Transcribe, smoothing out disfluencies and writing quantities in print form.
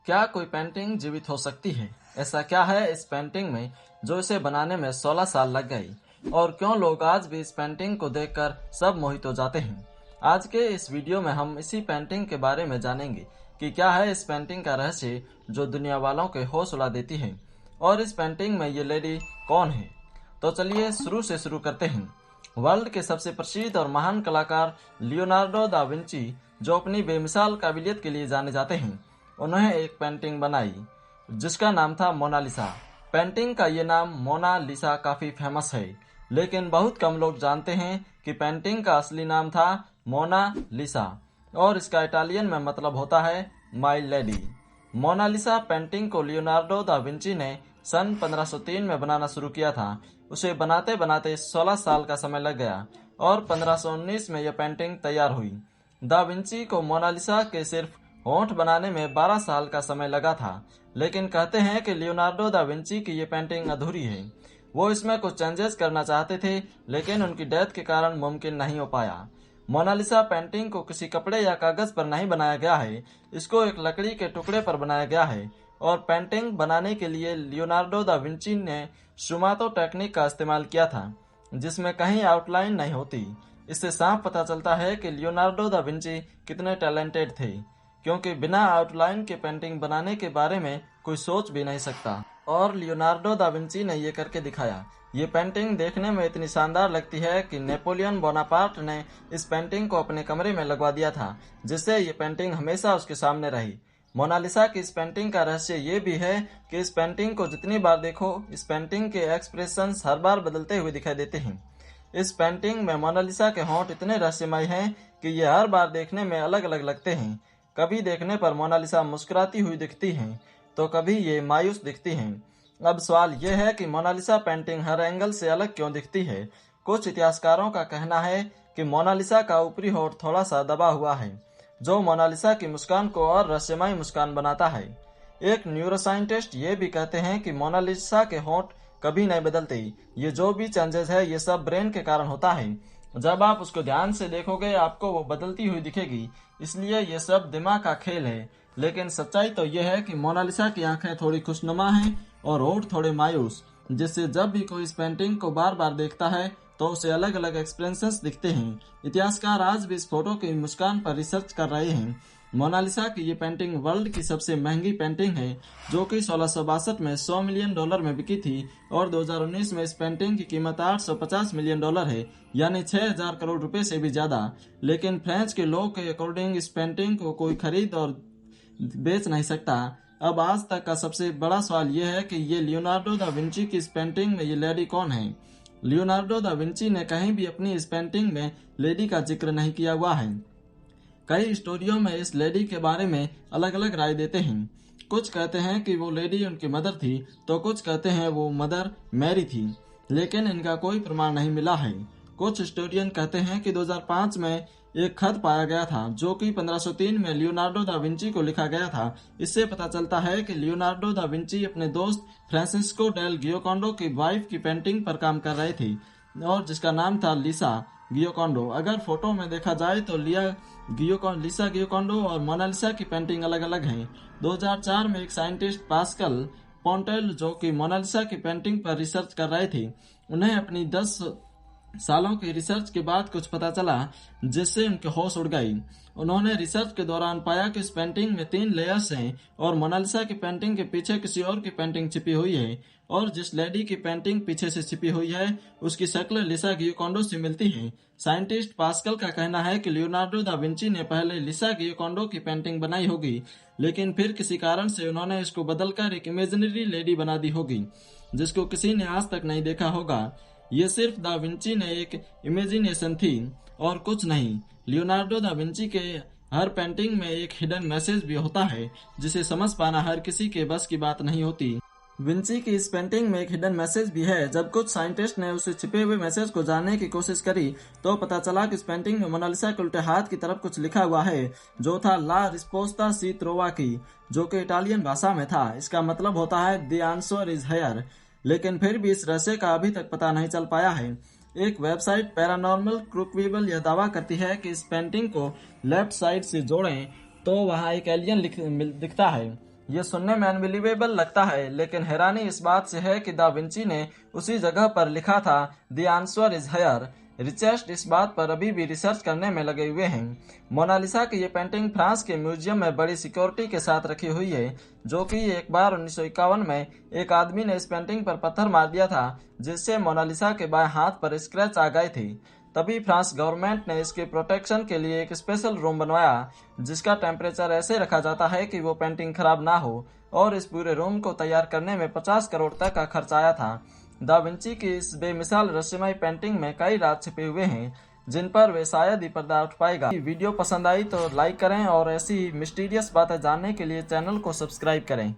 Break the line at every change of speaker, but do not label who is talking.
क्या कोई पेंटिंग जीवित हो सकती है? ऐसा क्या है इस पेंटिंग में जो इसे बनाने में 16 साल लग गई? और क्यों लोग आज भी इस पेंटिंग को देखकर सब मोहित हो जाते हैं? आज के इस वीडियो में हम इसी पेंटिंग के बारे में जानेंगे कि क्या है इस पेंटिंग का रहस्य जो दुनिया वालों के होश उड़ा देती है, और इस पेंटिंग में ये लेडी कौन है। तो चलिए शुरू से शुरू करते हैं। वर्ल्ड के सबसे प्रसिद्ध और महान कलाकार लियोनार्डो दा विंची, जो अपनी बेमिसाल काबिलियत के लिए जाने जाते हैं, उन्होंने एक पेंटिंग बनाई जिसका नाम था मोनालिसा। पेंटिंग का ये नाम मोना लिसा काफी फेमस है, लेकिन बहुत कम लोग जानते हैं कि पेंटिंग का असली नाम था मोना लिसा, और इसका इटालियन में मतलब होता है माई लेडी। मोनालिसा पेंटिंग को लियोनार्डो दा विंची ने सन 1503 में बनाना शुरू किया था। उसे बनाते बनाते 16 साल का समय लग गया और 1519 में यह पेंटिंग तैयार हुई। दा विंची को मोनालिसा के सिर्फ होंठ बनाने में 12 साल का समय लगा था, लेकिन कहते हैं कि लियोनार्डो दा विंची की ये पेंटिंग अधूरी है। वो इसमें कुछ चेंजेस करना चाहते थे, लेकिन उनकी डेथ के कारण मुमकिन नहीं हो पाया। मोनालिसा पेंटिंग को किसी कपड़े या कागज पर नहीं बनाया गया है, इसको एक लकड़ी के टुकड़े पर बनाया गया है। और पेंटिंग बनाने के लिए लियोनार्डो दा विंची ने सुमातो टेक्निक का इस्तेमाल किया था, जिसमें कहीं आउटलाइन नहीं होती। इससे साफ पता चलता है कि लियोनार्डो दा विंची कितने टैलेंटेड थे, क्योंकि बिना आउटलाइन के पेंटिंग बनाने के बारे में कोई सोच भी नहीं सकता। और लियोनार्डो दा विंची ने ये करके दिखाया। ये पेंटिंग देखने में इतनी शानदार लगती है कि नेपोलियन बोनापार्ट ने इस पेंटिंग को अपने कमरे में लगवा दिया था, जिससे ये पेंटिंग हमेशा उसके सामने रही। मोनालिसा की इस पेंटिंग का रहस्य ये भी है कि इस पेंटिंग को जितनी बार देखो, इस पेंटिंग के एक्सप्रेशंस हर बार बदलते हुए दिखाई देते हैं। इस पेंटिंग में मोनालिसा के होंठ इतने रहस्यमय हैं कि ये हर बार देखने में अलग अलग लगते हैं। कभी देखने पर मोनालिसा मुस्कुराती हुई दिखती हैं, तो कभी ये मायूस दिखती हैं। अब सवाल यह है कि मोनालिसा पेंटिंग हर एंगल से अलग क्यों दिखती है। कुछ इतिहासकारों का कहना है कि मोनालिसा का ऊपरी होंठ थोड़ा सा दबा हुआ है, जो मोनालिसा की मुस्कान को और रहस्यमय मुस्कान बनाता है। एक न्यूरोसाइंटिस्ट ये भी कहते हैं कि मोनालिसा के होंठ कभी नहीं बदलते। ये जो भी चेंजेस है, ये सब ब्रेन के कारण होता है। जब आप उसको ध्यान से देखोगे, आपको वो बदलती हुई दिखेगी, इसलिए ये सब दिमाग का खेल है। लेकिन सच्चाई तो यह है कि मोनालिसा की आंखें थोड़ी खुशनुमा हैं और होंठ थोड़े मायूस, जिससे जब भी कोई इस पेंटिंग को बार बार देखता है तो उसे अलग अलग एक्सप्रेशंस दिखते हैं। इतिहासकार आज भी इस फोटो की मुस्कान पर रिसर्च कर रहे हैं। मोनालिसा की ये पेंटिंग वर्ल्ड की सबसे महंगी पेंटिंग है, जो कि 1662 में $100 मिलियन में बिकी थी, और 2019 में इस पेंटिंग की कीमत $850 मिलियन है, यानी 6000 करोड़ रुपए से भी ज्यादा। लेकिन फ्रांस के लोग के अकॉर्डिंग इस पेंटिंग को कोई खरीद और बेच नहीं सकता। अब आज तक का सबसे बड़ा सवाल यह है कि ये लियोनार्डो दा विंची की इस पेंटिंग में ये लेडी कौन है। लियोनार्डो दा विंची ने कहीं भी अपनी इस पेंटिंग में लेडी का जिक्र नहीं किया हुआ है। कई स्टोरियों में इस लेडी के बारे में अलग अलग राय देते हैं। कुछ कहते हैं कि वो लेडी उनकी मदर थी, तो कुछ कहते हैं वो मदर मैरी थी, लेकिन इनका कोई प्रमाण नहीं मिला है। कुछ हिस्टोरियन कहते हैं कि 2005 में एक खत पाया गया था, जो कि 1503 में लियोनार्डो दा विंची को लिखा गया था। इससे पता चलता है कि लियोनार्डो दा विंची अपने दोस्त फ्रांसिस्को डेल गियोकोंडो की वाइफ की पेंटिंग पर काम कर रहे थे, और जिसका नाम था लिसा गियोकोंडो। अगर फोटो में देखा जाए तो लिसा गियोकोंडो और मोनालिसा की पेंटिंग अलग अलग हैं। 2004 में एक साइंटिस्ट पास्कल पोंटेल, जो कि मोनालिसा की पेंटिंग पर रिसर्च कर रहे थे, उन्हें अपनी 10 सालों की रिसर्च के बाद कुछ पता चला, जिससे उनके होश उड़ गई। उन्होंने रिसर्च के दौरान पाया कि इस पेंटिंग में 3 लेयर्स हैं, और मोनालिसा की पेंटिंग के पीछे किसी और की पेंटिंग छिपी हुई है, और जिस लेडी की पेंटिंग पीछे से छिपी हुई है उसकी शक्ल लिसा गियोकोंडो से मिलती है। साइंटिस्ट पास्कल का कहना है कि लियोनार्डो दा विंची ने पहले लिसा गियोकोंडो की पेंटिंग बनाई होगी, लेकिन फिर किसी कारण से उन्होंने इसको बदलकर एक इमेजिनरी लेडी बना दी होगी, जिसको किसी ने आज तक नहीं देखा होगा। ये सिर्फ दा विंची ने एक इमेजिनेशन थी और कुछ नहीं। लियोनार्डो दा विंची के हर पेंटिंग में एक हिडन मैसेज भी होता है, जिसे समझ पाना हर किसी के बस की बात नहीं होती। विंची की इस पेंटिंग में एक हिडन मैसेज भी है। जब कुछ साइंटिस्ट ने उसे छिपे हुए मैसेज को जानने की कोशिश करी, तो पता चला कि इस पेंटिंग में मोनालिसा के उल्टे हाथ की तरफ कुछ लिखा हुआ है, जो था ला रिस्पोस्ता सी त्रोवाकी, जो कि इटालियन भाषा में था। इसका मतलब होता है द आंसर इज हेयर। लेकिन फिर भी इस रहस्य का अभी तक पता नहीं चल पाया है। एक वेबसाइट पैरानॉर्मल क्रूकवीबल यह दावा करती है कि इस पेंटिंग को लेफ्ट साइड से जोड़ें तो वहां एक एलियन दिखता है। ये सुनने में अनबिलीवेबल लगता है, लेकिन हैरानी इस बात से है कि दा विंची ने उसी जगह पर लिखा था the answer is here. Richard इस बात पर अभी भी रिसर्च करने में लगे हुए हैं। मोनालिसा की ये पेंटिंग फ्रांस के म्यूजियम में बड़ी सिक्योरिटी के साथ रखी हुई है, जो कि एक बार 1951 में एक आदमी ने इस पेंटिंग पर पत्थर मार दिया था, जिससे मोनालिसा के बाएं हाथ पर स्क्रैच आ गए थे। तभी फ्रांस गवर्नमेंट ने इसके प्रोटेक्शन के लिए एक स्पेशल रूम बनवाया, जिसका टेम्परेचर ऐसे रखा जाता है कि वो पेंटिंग खराब ना हो, और इस पूरे रूम को तैयार करने में 50 करोड़ तक का खर्च आया था। दा विंची की इस बेमिसाल रहस्यमय पेंटिंग में कई राज छिपे हुए हैं, जिन पर वे शायद ही पर्दा उठ पाएगा। वीडियो पसंद आई तो लाइक करें और ऐसी मिस्टीरियस बातें जानने के लिए चैनल को सब्सक्राइब करें।